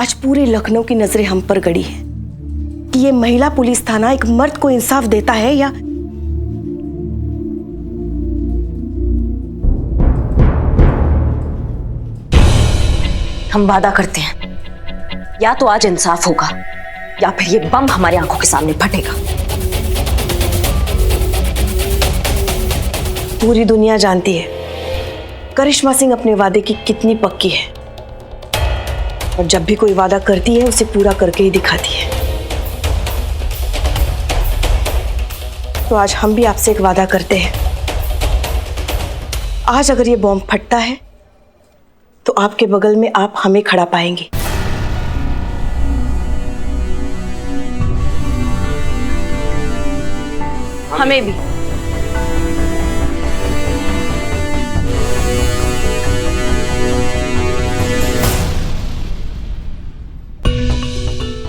आज पूरे लखनऊ की नजरें हम पर गड़ी है कि ये महिला पुलिस थाना एक मर्द को इंसाफ देता है या हम वादा करते हैं, या तो आज इंसाफ होगा या फिर ये बम हमारी आंखों के सामने फटेगा। पूरी दुनिया जानती है करिश्मा सिंह अपने वादे की कितनी पक्की है और जब भी कोई वादा करती है उसे पूरा करके ही दिखाती है। तो आज हम भी आपसे एक वादा करते हैं, आज अगर ये बॉम्ब फटता है तो आपके बगल में आप हमें खड़ा पाएंगे। हमें भी।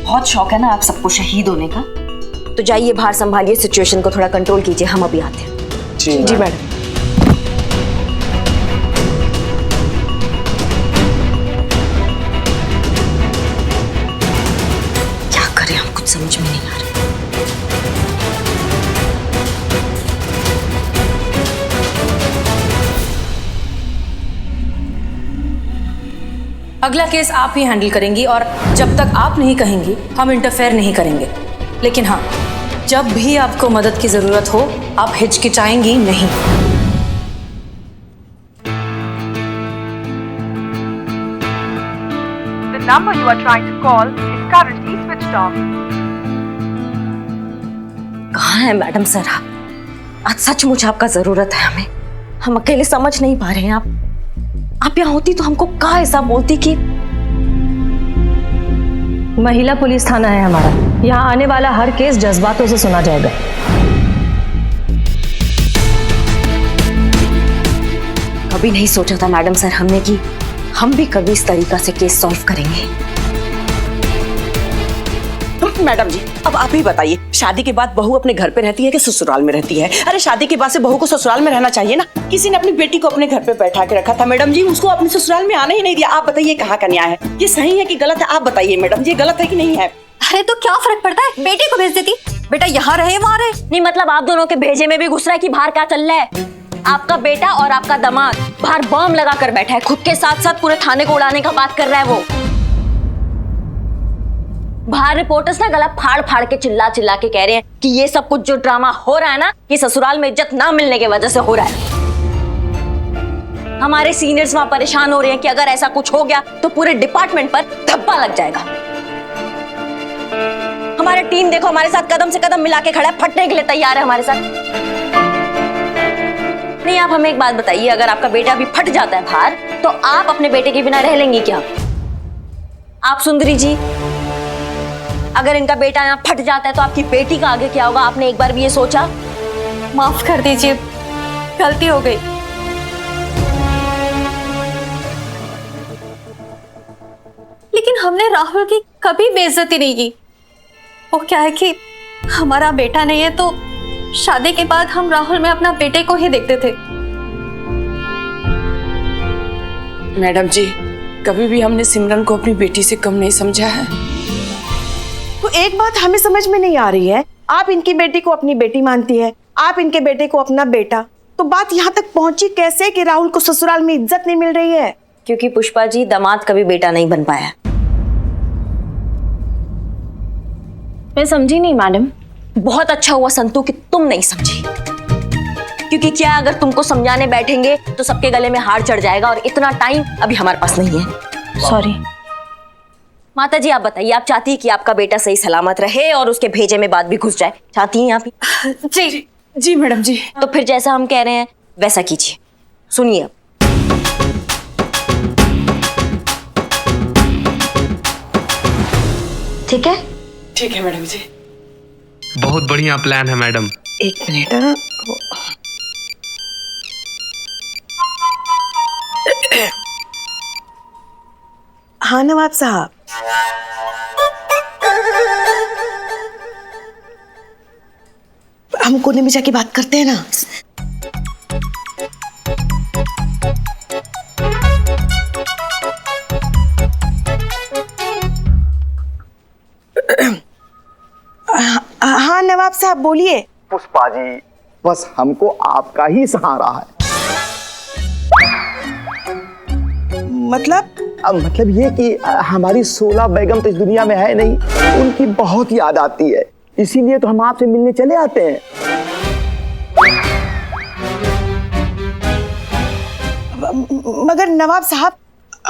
बहुत शौक है ना आप सबको शहीद होने का, तो जाइए बाहर संभालिए, सिचुएशन को थोड़ा कंट्रोल कीजिए, हम अभी आते हैं। जी मैडम। क्या करें हम कुछ समझ में नहीं आ रहा। अगला केस आप ही हैंडल करेंगी और जब तक आप नहीं कहेंगी हम इंटरफेयर नहीं करेंगे। लेकिन हाँ, जब भी आपको मदद की जरूरत हो आप हिचकिचाएंगी नहीं। The number you are trying to call is currently switched off. कहाँ है मैडम सर आप? आज सचमुच आपका जरूरत है हमें। हम अकेले समझ नहीं पा रहे हैं। आप यहाँ होती तो हमको कहाँ ऐसा बोलती कि महिला पुलिस थाना है हमारा, यहाँ आने वाला हर केस जज्बातों से सुना जाएगा। कभी नहीं सोचा था मैडम सर हमने कि हम भी कभी इस तरीका से केस सॉल्व करेंगे। मैडम जी अब आप ही बताइए, शादी के बाद बहू अपने घर पे रहती है कि ससुराल में रहती है? अरे शादी के बाद से बहू को ससुराल में रहना चाहिए ना। किसी ने अपनी बेटी को अपने घर पे बैठा के रखा था मैडम जी, उसको अपने ससुराल में आने ही नहीं दिया। आप बताइए कहाँ का न्याय है? ये सही है कि गलत है? आप बताइए मैडम जी, गलत है कि नहीं है? अरे तो क्या फर्क पड़ता है, बेटी को भेज देती, बेटा यहाँ रहे वहाँ रहे। नहीं मतलब आप दोनों के भेजे में भी घुस रहा है कि बाहर क्या चल रहा है। आपका बेटा और आपका दामाद बाहर बम लगा कर बैठा है, खुद के साथ साथ पूरे थाने को उड़ाने का बात कर रहा है वो। बाहर रिपोर्टर्स ना गला फाड़ फाड़ के चिल्ला चिल्ला के कह रहे हैं कि ये सब कुछ जो ड्रामा हो रहा है ना, ये ससुराल में इज्जत ना मिलने की वजह से हो रहा है। हमारे सीनियर्स वहां परेशान हो रहे हैं कि अगर ऐसा कुछ हो गया तो पूरे डिपार्टमेंट पर धब्बा लग जाएगा। हमारी टीम देखो हमारे साथ कदम से कदम मिला के खड़ा है, फटने के लिए तैयार है हमारे साथ। नहीं आप हमें एक बात बताइए, अगर आपका बेटा भी फट जाता है बाहर तो आप अपने बेटे के बिना रह लेंगी क्या? आप सुंदरी जी, अगर इनका बेटा यहाँ फट जाता है तो आपकी बेटी का आगे क्या होगा? आपने एक बार भी ये सोचा? माफ कर दीजिए, गलती हो गई। लेकिन हमने राहुल की कभी बेइज्जती नहीं की। वो क्या है कि हमारा बेटा नहीं है तो शादी के बाद हम राहुल में अपना बेटे को ही देखते थे। मैडम जी कभी भी हमने सिमरन को अपनी बेटी से कम नहीं समझा है। तो एक बात हमें समझ में नहीं आ रही है, आप इनकी बेटी को अपनी बेटी मानती है, आप इनके बेटे को अपना बेटा, तो बात यहाँ तक पहुंची कैसे कि राहुल को ससुराल में इज्जत नहीं मिल रही है? क्योंकि पुष्पा जी दामाद कभी बेटा नहीं बन पाया। मैं समझी नहीं मैडम। बहुत अच्छा हुआ संतू कि तुम नहीं समझी, क्योंकि क्या अगर तुमको समझाने बैठेंगे तो सबके गले में हार चढ़ जाएगा और इतना टाइम अभी हमारे पास नहीं है। सॉरी माता जी, आप बताइए, आप चाहती है कि आपका बेटा सही सलामत रहे और उसके भेजे में बात भी घुस जाए? चाहती हैं आप ही? जी जी मैडम जी। तो फिर जैसा हम कह रहे हैं वैसा कीजिए। सुनिए, ठीक है? ठीक है मैडम जी। बहुत बढ़िया प्लान है मैडम। एक मिनट। हाँ नवाब साहब, हम कोने में जाके बात करते हैं ना। साहब बोलिए। पुष्पा जी, बस हमको आपका ही सहारा है। मतलब ये कि हमारी 16 बेगम तो इस दुनिया में है नहीं, उनकी बहुत याद आती है, इसीलिए तो हम आपसे मिलने चले आते हैं। मगर नवाब साहब,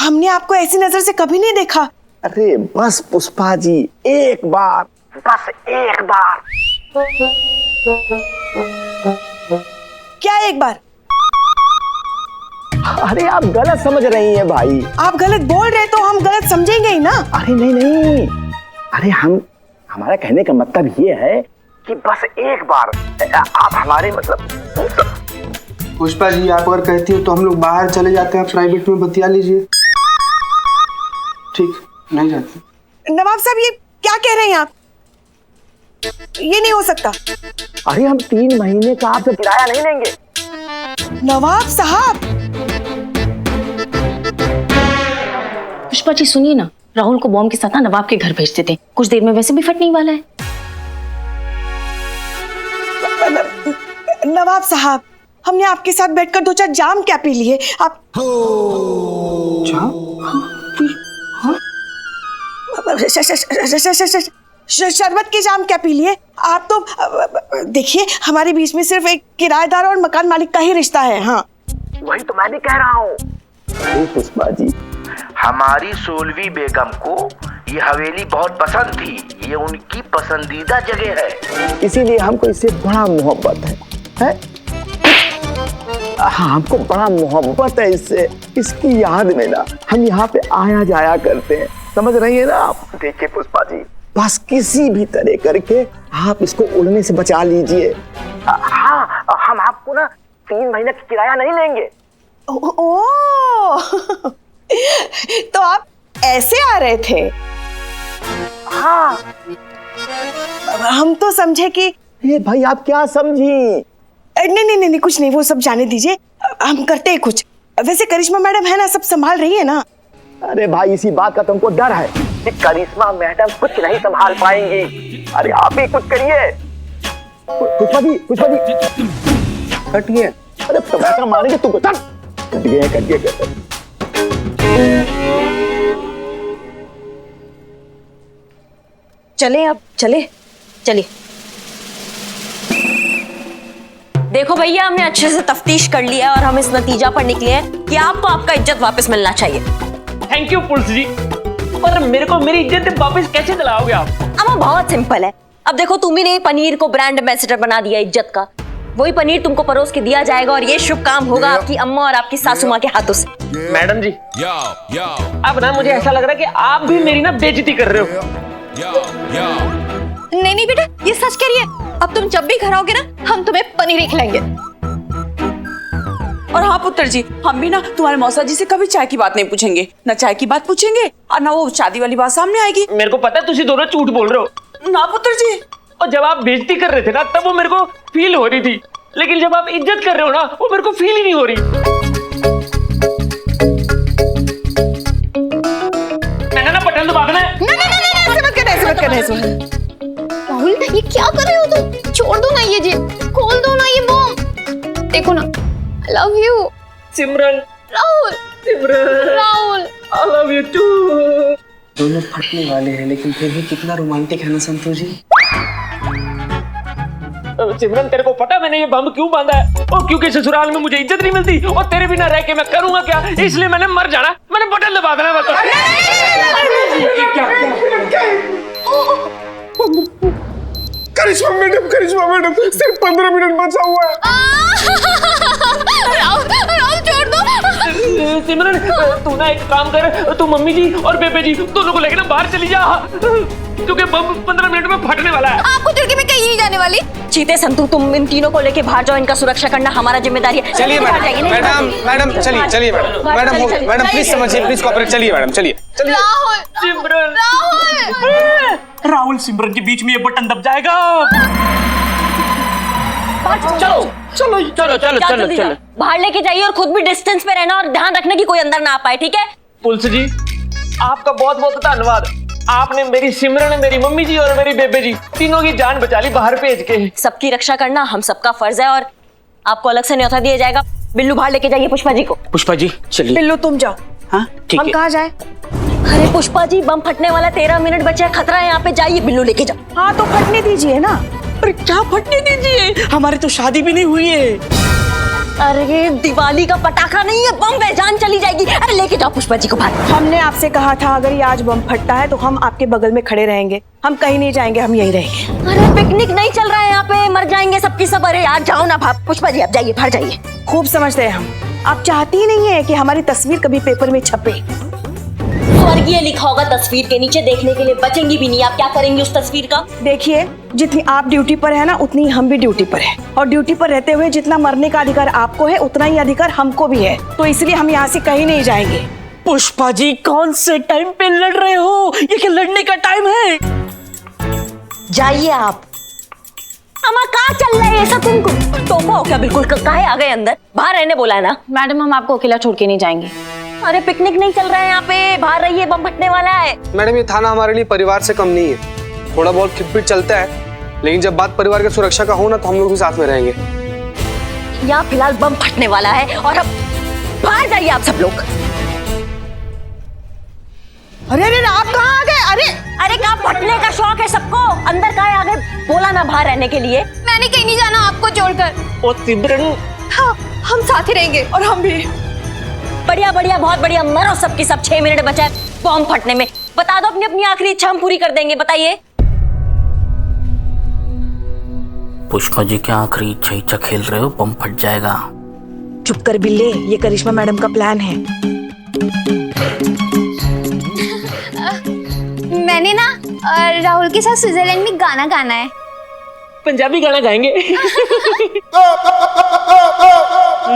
हमने आपको ऐसी नजर से कभी नहीं देखा। अरे बस पुष्पा जी, एक बार, बस एक बार। क्या एक बार? अरे आप गलत समझ रही हैं भाई। आप गलत बोल रहे तो हम गलत समझेंगे ही ना। अरे नहीं, अरे हमारा कहने का मतलब ये है कि बस एक बार आप हमारे मतलब। पुष्पा जी, आप अगर कहती हो तो हम लोग बाहर चले जाते हैं, प्राइवेट में बतिया लीजिए। ठीक, नहीं जाते। नवाब साहब, ये क्या कह रहे हैं आप? ये नहीं हो सकता। अरे हम 3 महीने का आपसे किराया नहीं लेंगे। नवाब साहब। पुष्पा जी सुनिए ना, राहुल को बॉम्ब के साथ नवाब के घर भेज देते, कुछ देर में वैसे भी फटने वाला है। नवाब साहब, हमने आपके साथ बैठकर 2-4 जाम क्या पी लिए। आप शरबत के जाम क्या पी लिए आप? तो देखिए, हमारे बीच में सिर्फ एक किराएदार और मकान मालिक का ही रिश्ता है। हाँ, वही तो मैं भी कह रहा हूँ। पुष्पा जी, हमारी 16वीं बेगम को ये हवेली बहुत पसंद थी, ये उनकी पसंदीदा जगह है, इसीलिए हमको इससे बड़ा मोहब्बत है? हाँ, हमको बड़ा मोहब्बत है इससे। इसकी याद में ना हम यहाँ पे आया जाया करते हैं, समझ रही है ना आप? देखिए पुष्पा जी, बस किसी भी तरह करके आप इसको उड़ने से बचा लीजिए। हाँ, हम आपको ना 3 महीने का किराया नहीं लेंगे। ओह, तो आप ऐसे आ रहे थे? हाँ, हम तो समझे कि ये भाई आप क्या समझी? नहीं, कुछ नहीं, वो सब जाने दीजिए, हम करते हैं कुछ। वैसे करिश्मा मैडम है ना, सब संभाल रही है ना? अरे भाई, इसी बात का तुमको डर है कि करिश्मा मैडम कुछ नहीं संभाल पाएंगी। अरे आप ही कुछ करिए। पुष्पा जी, कटिए। अरे तुम ऐसा मारेंगे तुमको। कट गए। चले अब, चले। देखो भैया, हमने अच्छे से तफ्तीश कर लिया है और हम इस नतीजा पर निकले हैं कि आपको आपका इज्जत वापस मिलना चाहिए। थैंक यू पुलिस जी, पर मेरे को मेरी इज्जत वापस कैसे दिलाओगे आप? अम्मा, बहुत सिंपल है। अब देखो, तुम्ही ने पनीर को ब्रांड एम्बेसडर बना दिया इज्जत का, वही पनीर तुमको परोस के दिया जाएगा और ये शुभ काम होगा आपकी अम्मा और आपकी सासू माँ के हाथों से। मैडम जी, अब ना मुझे ऐसा लग रहा है कि आप भी मेरी ना बेइज्जती कर रहे हो। नहीं बेटा, ये सच कह रही है। अब तुम जब भी घर आओगे ना, हम तुम्हें पनीर ही खिलाएंगे। और हाँ पुत्र जी, हम भी ना तुम्हारे मौसा जी से कभी चाय की बात नहीं पूछेंगे, ना चाय की बात पूछेंगे और ना वो शादी वाली बात सामने आएगी। मेरे को पता है तुम दोनों झूठ बोल रहे हो। ना पुत्र जी, और जब आप बेइज्जती कर रहे थे ना, तब वो मेरे को फील हो रही थी, लेकिन जब आप इज्जत कर रहे हो ना, वो मेरे को फील ही नहीं हो रही। मैंने ना बटन दबाना है। ऐसे मत करना। राहुल, ये क्या कर रहे हो तुम? छोड़ दो ना ये जी, खोल दो ना ये बॉम्ब। देखो ना, I love you। Simran. Rahul. I love you too। दोनों फटने वाले हैं, लेकिन फिर भी कितना रोमांटिक है ना संतोष जी। सिमरन, तेरे को पता मैंने ये बम क्यों बांधा है? और क्योंकि ससुराल में मुझे इज्जत नहीं मिलती और तेरे बिना रह के मैं करूंगा क्या, इसलिए मैंने मर जाना। मैंने बटन दबा देना। बता करिश्मा मैडम, सिर्फ 15 मिनट बचा हुआ है। राहुल, छोड़ दो। सिमरन, तू ना एक काम कर, तू मम्मी जी और बेबे जी दोनों को लेकर ना बाहर चली जा, क्योंकि बम 15 मिनट में फटने वाला है। आपको छोड़ के मैं कहीं नहीं जाने वाली। चीते संतू, तुम इन तीनों को लेके बाहर जाओ, इनका सुरक्षा करना हमारा जिम्मेदारी है। चलिए मैडम, चलिए मैडम प्लीज समझिए, प्लीज कोऑपरेट। चलिए मैडम, चलिए। सिमरन, राहुल सिमरन के बीच में ये बटन दब जाएगा। चलो। बाहर लेके जाइए और खुद भी डिस्टेंस पे रहना और ध्यान रखना कि कोई अंदर ना आ पाए, ठीक है? पुलिस जी, आपका बहुत बहुत धन्यवाद। आपने मेरी सिमरन, मेरी मम्मी जी और मेरी बेबे जी तीनों की जान बचा ली बाहर भेज के। सबकी रक्षा करना हम सबका फर्ज है और आपको अलग से न्योता दिया जाएगा। बिल्लू बाहर लेके जाइए पुष्पा जी को। पुष्पा जी चलिए। बिल्लू तुम जाओ। हाँ ठीक है। हम कहाँ जाए? अरे पुष्पा जी बम फटने वाला 13 मिनट बचे हैं, खतरा है यहाँ पे, जाइए बिल्लू लेके जाओ। हाँ तो फटने दीजिए ना। अरे क्या फटने दीजिए, हमारी तो शादी भी नहीं हुई है। अरे दिवाली का पटाखा नहीं है, बम है, जान चली जाएगी। अरे लेके जाओ पुष्पा जी को बाहर। हमने आपसे कहा था अगर ये आज बम फटता है तो हम आपके बगल में खड़े रहेंगे, हम कहीं नहीं जाएंगे, हम यहीं रहेंगे। अरे पिकनिक नहीं चल रहा है यहाँ पे, मर जाएंगे सबकी सब। अरे यार जाओ ना भाप। पुष्पा जी आप जाइए, बाहर जाइए। खूब समझते हैं हम, आप चाहती ही नहीं है कि हमारी तस्वीर कभी पेपर में छपे। स्वर्गीय लिखा होगा तस्वीर के नीचे, देखने के लिए बचेंगी भी नहीं। आप क्या करेंगी उस तस्वीर का? देखिए जितनी आप ड्यूटी पर है ना उतनी हम भी ड्यूटी पर है, और ड्यूटी पर रहते हुए जितना मरने का अधिकार आपको है उतना ही अधिकार हमको भी है, तो इसलिए हम यहाँ से कहीं नहीं जाएंगे। पुष्पा जी कौन से टाइम पे लड़ रहे हो, ये क्या लड़ने का टाइम है? जाइए आप। अम्मा कहाँ चल रहे हैं, ऐसा तुमको टोपा हो क्या बिल्कुल? काहे आ गए अंदर? बाहर रहने बोला है ना। मैडम हम आपको अकेला छोड़ के नहीं जाएंगे। अरे पिकनिक नहीं चल रहा है यहाँ पे, बाहर रहिए, बम फटने वाला है। मैडम ये थाना हमारे लिए परिवार से कम नहीं है, थोड़ा बहुत खिटपिट चलता है, लेकिन जब बात परिवार की सुरक्षा का हो ना तो हम लोग भी साथ में रहेंगे। यहाँ फिलहाल बम फटने वाला है और अब बाहर जाइए आप सब लोग। अरे अरे आप कहाँ आ गए? अरे अरे कहाँ फटने का शौक है सबको, अंदर काहे आ गए? बोला ना बाहर रहने के लिए। मैंने कहीं नहीं जाना आपको छोड़कर। ओ सिमरन। हाँ हम साथ ही रहेंगे। और हम भी। बढ़िया बढ़िया, बहुत बढ़िया, मरो सबकी सब। 6 मिनट बचा है बम फटने में। बता दो अपनी अपनी आखिरी इच्छा, हम पूरी कर देंगे। बताइए। पुष्पा जी क्या आखिरी इच्छा खेल रहे हो, बम फट जाएगा। चुप कर बिल्ले, ये करिश्मा मैडम का प्लान है। मैंने ना राहुल के साथ स्विट्जरलैंड में गाना गाना है। पंजाबी गाना गाएंगे।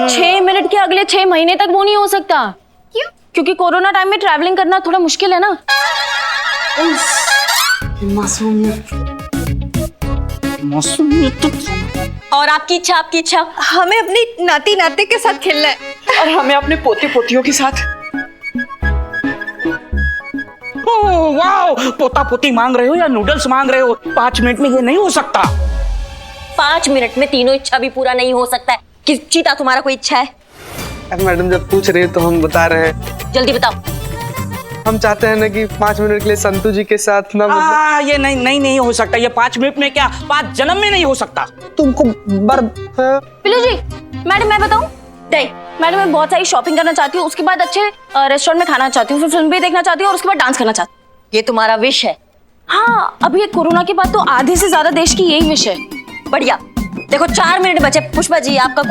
6 मिनट के अगले 6 महीने तक वो नहीं हो सकता। क्यों? क्योंकि कोरोना टाइम में ट्रैवलिंग करना थोड़ा मुश्किल है ना। और आपकी इच्छा, आपकी इच्छा? हमें अपनी नाती नाते के साथ खेलना है। और हमें अपने पोते पोतियों के साथ। ओह वाह, पोता पोती मांग रहे हो या नूडल्स मांग रहे हो? 5 मिनट में ये नहीं हो सकता। 5 मिनट में तीनों इच्छा भी पूरा नहीं हो सकता है। किस चीता तुम्हारा कोई इच्छा है? मैडम जब पूछ रहे हैं तो हम बता रहे हैं। जल्दी बताओ। हम चाहते हैं ना कि 5 मिनट के लिए संतू जी के साथ ना ये नहीं हो सकता। ये 5 मिनट में क्या 5 जन्म में नहीं हो सकता। तुमको पिलू जी, मैडम मैं बताऊं? नहीं मैडम, मैं बहुत सारी शॉपिंग करना चाहती हूँ, उसके बाद अच्छे रेस्टोरेंट में खाना चाहती हूँ, फिर फिल्म भी देखना चाहती हूँ और उसके बाद डांस करना चाहती हूँ। ये तुम्हारा विश है? हाँ, अभी ये कोरोना के बाद तो आधे से ज्यादा देश की यही विश है। बढ़िया। देखो 4 मिनट बचे। पुष्पा जी आपका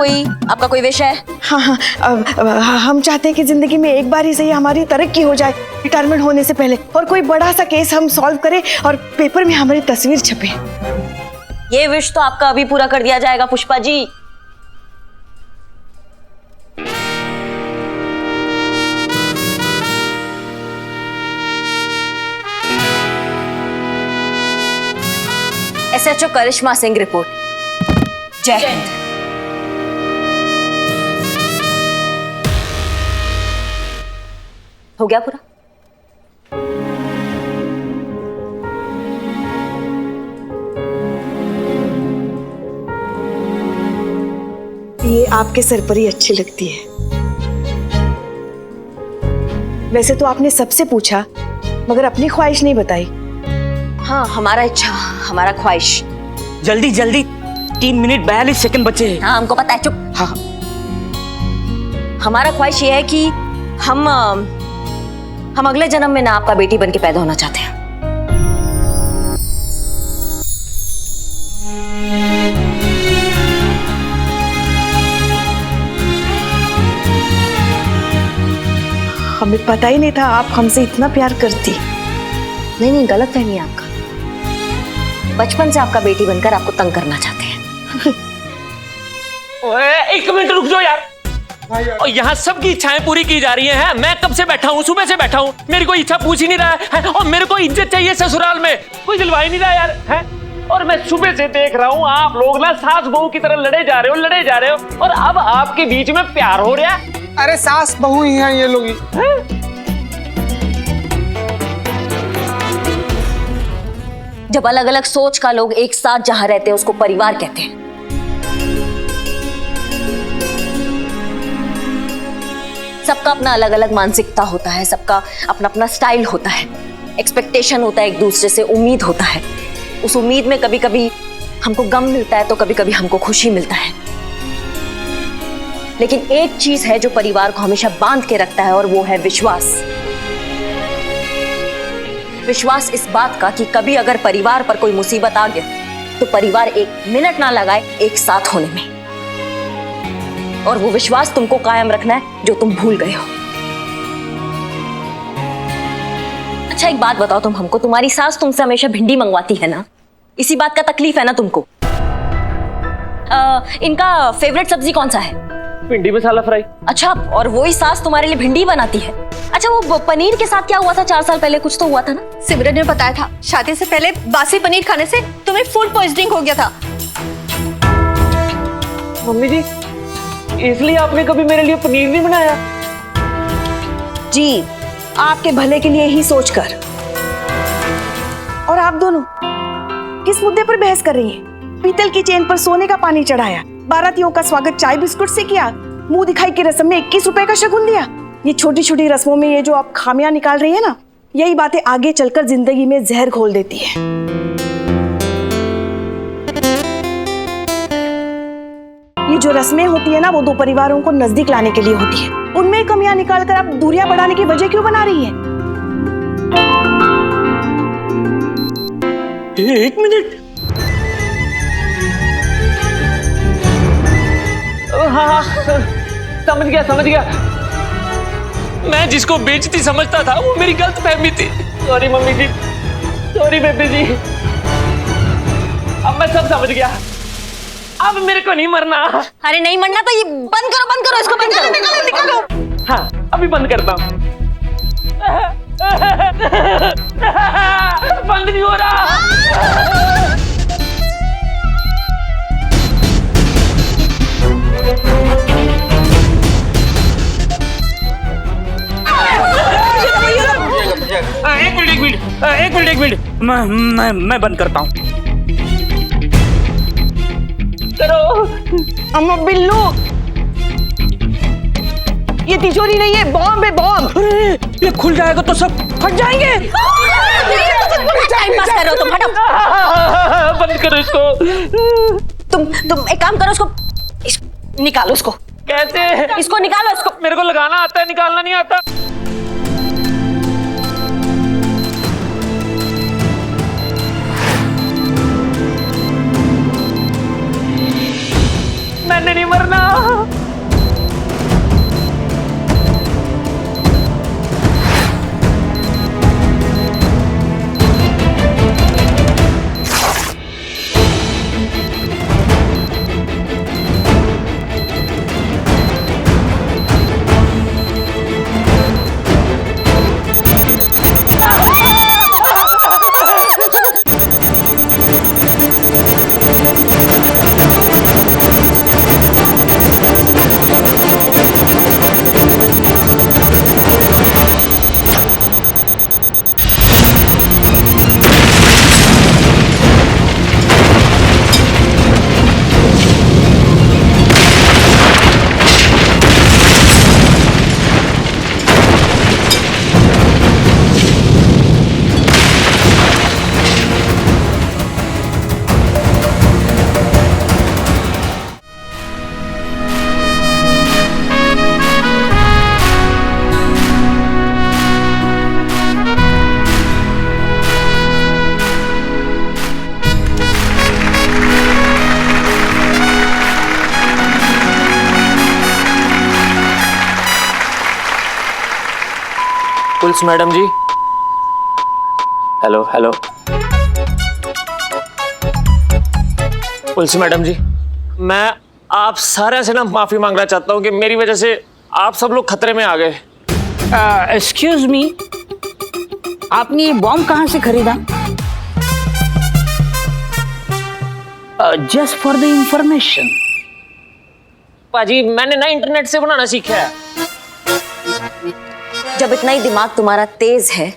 कोई विश है? हाँ हाँ, हम चाहते हैं कि जिंदगी में एक बार ही सही हमारी तरक्की हो जाए रिटायरमेंट होने से पहले, और कोई बड़ा सा केस हम सॉल्व करें और पेपर में हमारी तस्वीर छपे। ये विश तो आपका अभी पूरा कर दिया जाएगा पुष्पा जी। SHO करिश्मा सिंह रिपोर्ट। जय हिंद। हो गया पूरा? ये आपके सर पर ही अच्छी लगती है। वैसे तो आपने सबसे पूछा मगर अपनी ख्वाहिश नहीं बताई। हाँ, हमारा इच्छा, हमारा ख्वाहिश। जल्दी जल्दी, 3 मिनट 42 सेकंड बचे हैं। हाँ हमको पता है, चुप। हाँ हमारा ख्वाहिश ये है कि हम अगले जन्म में ना आपका बेटी बन के पैदा होना चाहते हैं। हमें पता ही नहीं था आप हमसे इतना प्यार करती। नहीं, गलत फहमी है आपका। बचपन से आपका बेटी बनकर आपको तंग करना चाहते हैं। ओए 1 मिनट रुक जाओ यार। और यहाँ सबकी इच्छाएं पूरी की जा रही हैं। मैं कब से बैठा हूँ, सुबह से बैठा हूँ, मेरी कोई इच्छा पूछ ही नहीं रहा है। और मेरे को इज्जत चाहिए ससुराल में, कोई दिलवा ही नहीं रहा यार है। और मैं सुबह से देख रहा हूँ आप लोग ना सास बहू की तरह लड़े जा रहे हो, और अब आपके बीच में प्यार हो रहा है। अरे सास बहू ही हैं ये लोग। जब अलग अलग सोच का लोग एक साथ जहां रहते हैं उसको परिवार कहते हैं। सबका अपना अलग अलग मानसिकता होता है, सबका अपना अपना स्टाइल होता है, एक्सपेक्टेशन होता है, एक दूसरे से उम्मीद होता है। उस उम्मीद में कभी कभी हमको गम मिलता है तो कभी कभी हमको खुशी मिलता है। लेकिन एक चीज है जो परिवार को हमेशा बांध के रखता है और वो है विश्वास। विश्वास इस बात का कि कभी अगर परिवार पर कोई मुसीबत आ गया तो परिवार एक मिनट ना लगाए एक साथ होने में। और वो विश्वास तुमको कायम रखना है जो तुम भूल गए हो। अच्छा एक बात बताओ तुम हमको, तुम्हारी सास तुमसे हमेशा भिंडी मंगवाती है ना, इसी बात का तकलीफ है ना तुमको? इनका फेवरेट सब्जी कौन सा है? भिंडी मसाला फ्राई। अच्छा, और वही सास तुम्हारे लिए भिंडी बनाती है? अच्छा वो पनीर के साथ क्या हुआ था 4 साल पहले? कुछ तो हुआ था ना? सिमरन ने बताया था शादी से पहले बासी पनीर खाने से तुम्हें फूड पॉइजनिंग हो गया था। मम्मी जी, इसलिए आपने कभी मेरे लिए पनीर नहीं बनाया? जी, आपके भले के लिए ही सोचकर। और आप दोनों किस मुद्दे पर बहस कर रही हैं? पीतल की चेन पर सोने का पानी चढ़ाया, बारातियों का स्वागत चाय बिस्कुट से किया, मुंह दिखाई की रस्म में 21 रुपए का शगुन दिया। ये छोटी छोटी रस्मों में ये जो आप खामियां निकाल रही है ना, यही बातें आगे चलकर जिंदगी में जहर घोल देती है। ये जो रस्में होती है ना, वो दो परिवारों को नजदीक लाने के लिए होती है। उनमें कमियां निकालकर आप दूरियां बढ़ाने की वजह क्यों बना रही है? एक मिनट। हाँ, समझ गया। मैं जिसको बेइज्जती समझता था वो मेरी गलत फहमी थी। सॉरी मम्मी जी, सॉरी बेबी जी। अब मैं सब समझ गया। अब मेरे को नहीं मरना। अरे नहीं मरना तो ये बंद करो इसको, बंद करो। निकालो। हाँ, अभी बंद करता हूँ। बंद नहीं हो रहा। एक मिनट मैं बंद करता हूँ। करो। अम्मा बिल्लू, ये तिजोरी नहीं है, बॉम्ब है, बॉम्ब। अरे ये खुल जाएगा तो सब फट जाएंगे। टाइम पास कर रहे हो तुम, हटो। बंद करो इसको। तुम एक काम करो, इसको निकालो। इसको कैसे? इसको निकालो। इसको मेरे को लगाना आता है, निकालना नहीं आता। मैंने नहीं मरना। पुलिस मैडम जी, हेलो। पुलिस मैडम जी, मैं आप सारे से ना माफी मांगना चाहता हूँ कि मेरी वजह से आप सब लोग खतरे में आ गए। एक्सक्यूज मी, आपने ये बॉम्ब कहाँ से खरीदा? Just for the information. पाजी, मैंने ना इंटरनेट से बनाना सीखा है। जब इतना ही दिमाग तुम्हारा तेज है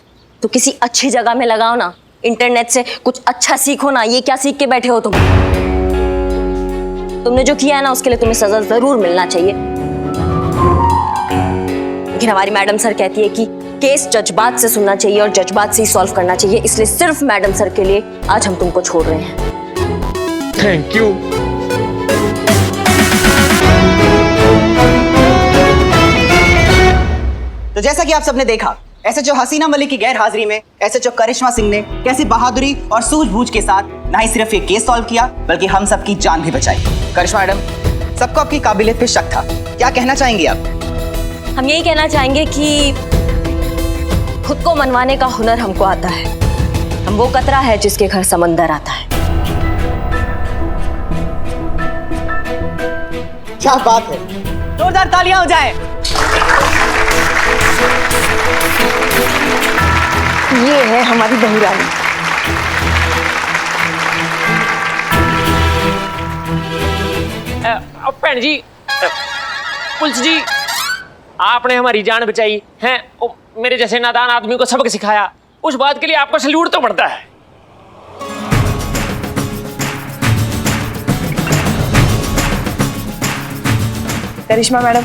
तो किसी अच्छी जगह में लगाओ ना, इंटरनेट से कुछ अच्छा सीखो ना, ये क्या सीख के बैठे हो तुम? तुमने जो किया है ना उसके लिए तुम्हें सजा जरूर मिलना चाहिए। लेकिन हमारी मैडम सर कहती है कि केस जज्बात से सुनना चाहिए और जज्बात से ही सॉल्व करना चाहिए, इसलिए सिर्फ मैडम सर के लिए आज हम तुमको छोड़ रहे हैं। Thank you. तो जैसा कि आप सबने देखा, एसएचओ हसीना मलिक की गैर हाजिरी में एसएचओ करिश्मा सिंह ने कैसी बहादुरी और सूझबूझ के साथ न ही सिर्फ ये केस सॉल्व किया बल्कि हम सबकी जान भी बचाई। करिश्मा मैडम, सबको आपकी काबिलियत पे शक था, क्या कहना चाहेंगी आप? हम यही कहना चाहेंगे कि खुद को मनवाने का हुनर हमको आता है। हम वो कतरा है जिसके घर समंदर आता है। क्या बात है, जोरदार तालियां हो जाएं। ये है हमारी बहू रानी। भैन जी, पुलिस जी, आपने हमारी जान बचाई है, मेरे जैसे नादान आदमी को सबक सिखाया, उस बात के लिए आपको सैल्यूट तो बढ़ता है। करिश्मा मैडम,